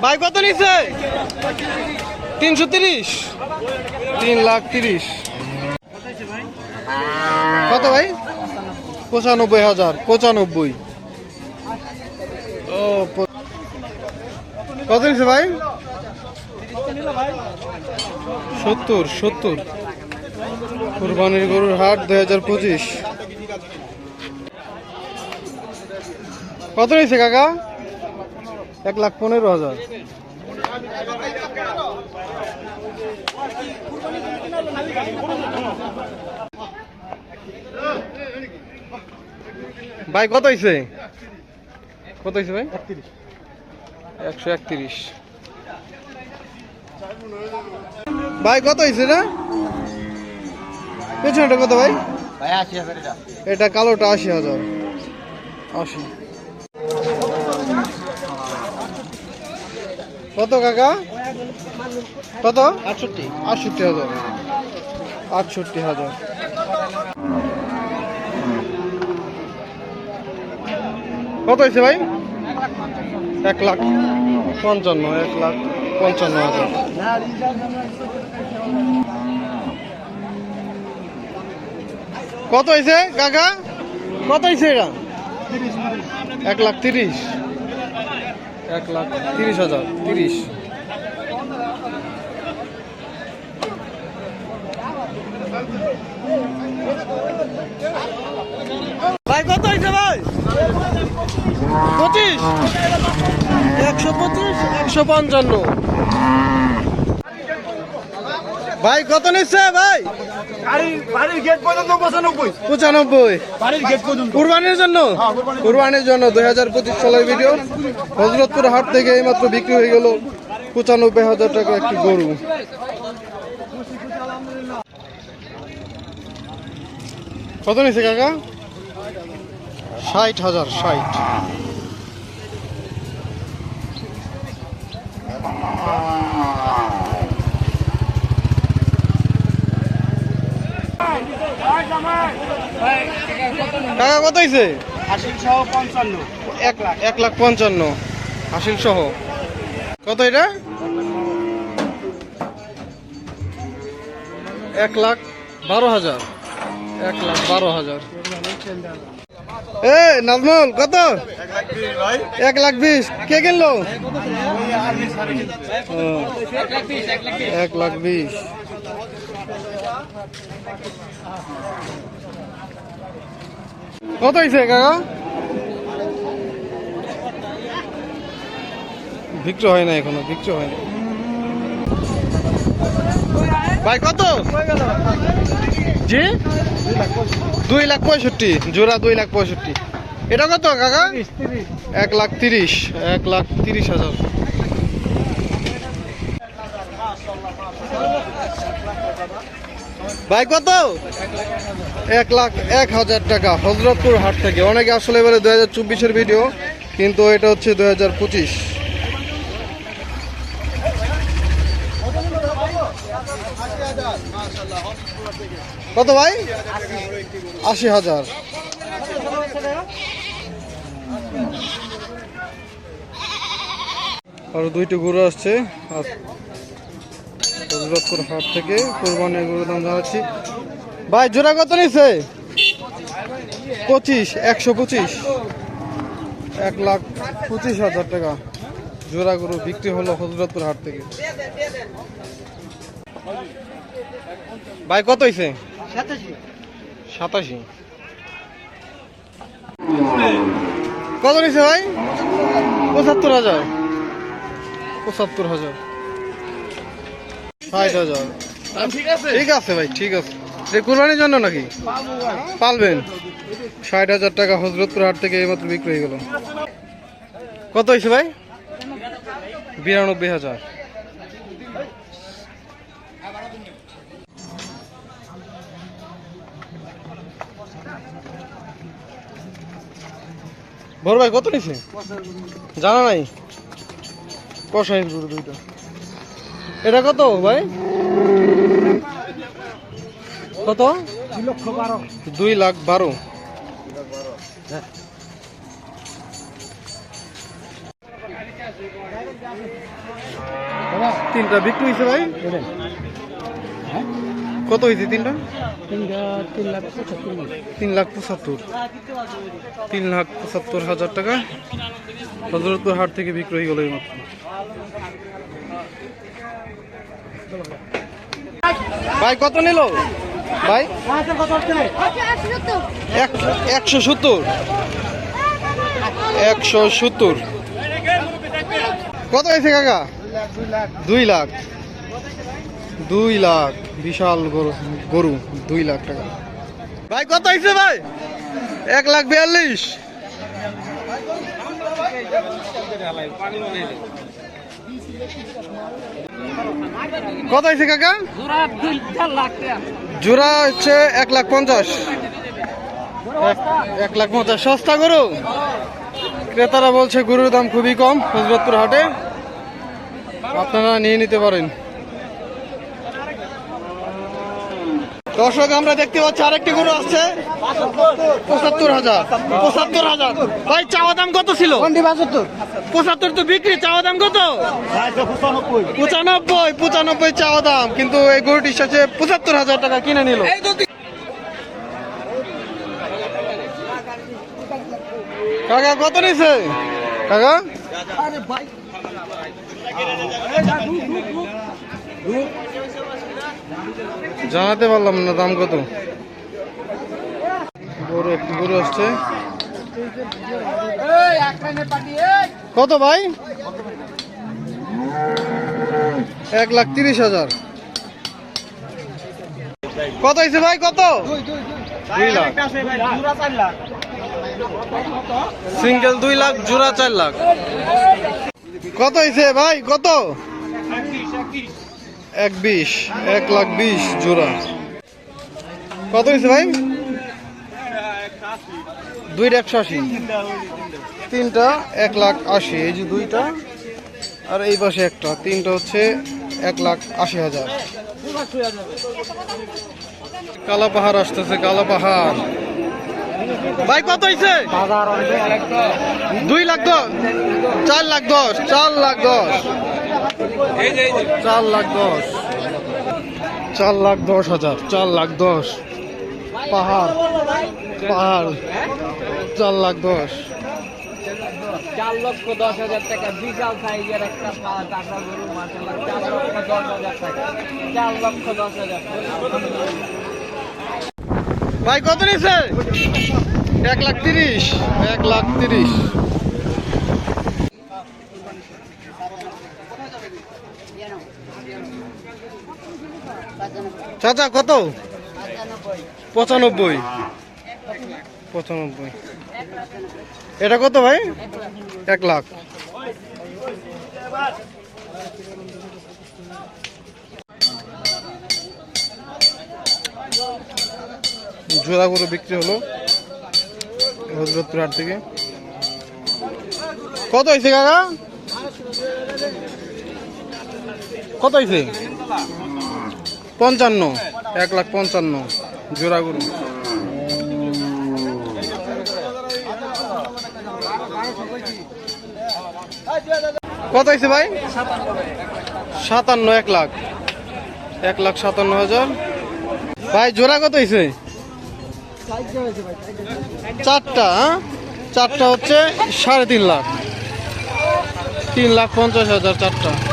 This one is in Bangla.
ভাই কত নিচ্ছে? 330, 3,30,000। কত ভাই? 95,000, 95। ও কত নিচ্ছে ভাই? 70। কুরবানির গরুর হাট 2025। কত নিচ্ছে কাকা? 1,15,000। ভাই কত হয়েছে? কত হয়েছে ভাই? 131। ভাই কত হয়েছে না? পেছনেটা কত ভাই? 80,000। এটা কালোটা 80,000। 80। কত কাকা? কত? 68,000। 68,000। কত হয়েছে ভাই? 1,55,000। 1,55,000। কত হয়েছে কাকা? কত হয়েছে এটা? 1,30,000। 1,30,000। 30। ভাই কত হয়েছে ভাই? 25। 125, 155। ভাই কত নিচ্ছে ভাই? বাড়ির গেট পর্যন্ত 95। 95। বাড়ির গেট পর্যন্ত কুরবানির জন্য? কুরবানির জন্য 2025 সালের ভিডিও। হযরতপুর হাট থেকে এইমাত্র বিক্রি হয়ে গেল 95,000 টাকা একটি গরু। কত নিচ্ছে কাকা? 60,000। 60। টাকা কত হয়েছে? 80,55। 1,55,000 হাসিল সহ। কত এটা? 1,12,000। 1,12,000। এ নাজমুল কত? 1,20,000। কে কিনলো? 1,20,000। কত হয়েছে কাকা? বিক্রি হয় না এখনো, বিক্রি হয় না। ভাই কত? জি 2,65,000। জোড়া 2,65,000। এটা কত কাকা? 1,30,000। 1,30,000। ভাই কত? 1,01,000 টাকা হযরতপুর হাট থেকে। অনেকে আসলে বলে 2024-এর ভিডিও, কিন্তু এটা হচ্ছে 2025। কত ভাই? 80,000। আরো দুইটি গরু আসছে হযরতপুর হাট থেকে। কুরবানির গরুর দাম জানাচ্ছি। ভাই জোড়া কত নিচ্ছে? 25। 125। 1,25,000 টাকা জোড়া গরু বিক্রি হলো হযরতপুর হাট থেকে। ভাই কত হয়েছে? 87। কত নিচ্ছে ভাই? 75,000। 75,000। 60,000। ঠিক আছে ভাই, ঠিক আছে। কুরবানির জন্য নাকি পালবেন? 60,000 টাকা হযরতপুর হাট থেকে এইমাত্র বিক্রি হয়ে গেল। কত হয়েছে ভাই? 92,000। বড় ভাই কত নিছে জানা নাই? কষাই গরু দুইটা। এটা কত ভাই? কত? 2,12,000। তিনটা বিক্রি হয়েছে ভাই? কত হয়েছে তিনটা? 3,75,000। 3,75,000 টাকা হযরতপুর হাট থেকে বিক্রি হয়ে গেল এই মাত্র। ভাই কত নিল ভাই? 170। 170 কত হয়েছে কাকা? 2 লাখ। 2 লাখ বিশাল গরু 2 লাখ টাকা। ভাই কত হয়েছে ভাই? 1,42,000। কত হয়েছে কাকা? জোড়া হচ্ছে 1,50,000। 1,50,000 সস্তা গরু। ক্রেতারা বলছে গরুর দাম খুবই কম হযরতপুর হাটে, আপনারা নিয়ে নিতে পারেন। দর্শক আমরা দেখতে পাচ্ছি আরেকটি গরু আসছে 75,000। ভাই চাওয়া দাম কত ছিল? 75 তো বিক্রি, চাওয়া দাম কত? 95 চাওয়া দাম, কিন্তু এই গরুটির সাথে 75,000 টাকা কিনে নিল। কাকা কত নিছে কাকা? জানাতে পারলাম না দাম কত। একটি গরু আসছে। কত ভাই? 1,30,000। কত হয়েছে ভাই? কত? 2 লাখ। সিঙ্গেল 2 লাখ, জোড়া 4 লাখ। কত হয়েছে ভাই? কত? 1,20। 1,20,000 জোড়া। কত হয়েছে ভাই? 2,80,000। তিনটা 1,80,000। এই যে দুইটা আর এই পাশে একটা, তিনটা হচ্ছে 1,80,000। কালা পাহাড় আসতেছে, কালা পাহাড়। ভাই কত হয়েছে? 2 লাখ 10। 4 লাখ 10। 4 লাখ 10। 4 লাখ 10। 4 লাখ 10,000। 4 লাখ 10। পাহাড় পাহাড় 4 লাখ 10। 4,10,000 টাকা বিশাল সাইজের একটা টাকা গরু, মাশাআল্লাহ। 4,10,000 টাকা। 4,10,000। ভাই কত নিছে? 1,30,000। 1,30,000। চাচা কত? 95। 95। এটা কত ভাই? 1 লাখ। জোড়া গরু বিক্রি হলো হযরতপুর হাট থেকে। কত হয়েছে কাকা? কত হয়েছে? 55। 1,55,000 জোড়া গরু। কত হয়েছে ভাই? 57। 1 লাখ। 1,57,000। ভাই জোড়া কত হয়েছে? 4টা। হ্যাঁ 4টা হচ্ছে 3.5 লাখ। 3,50,000 4টা।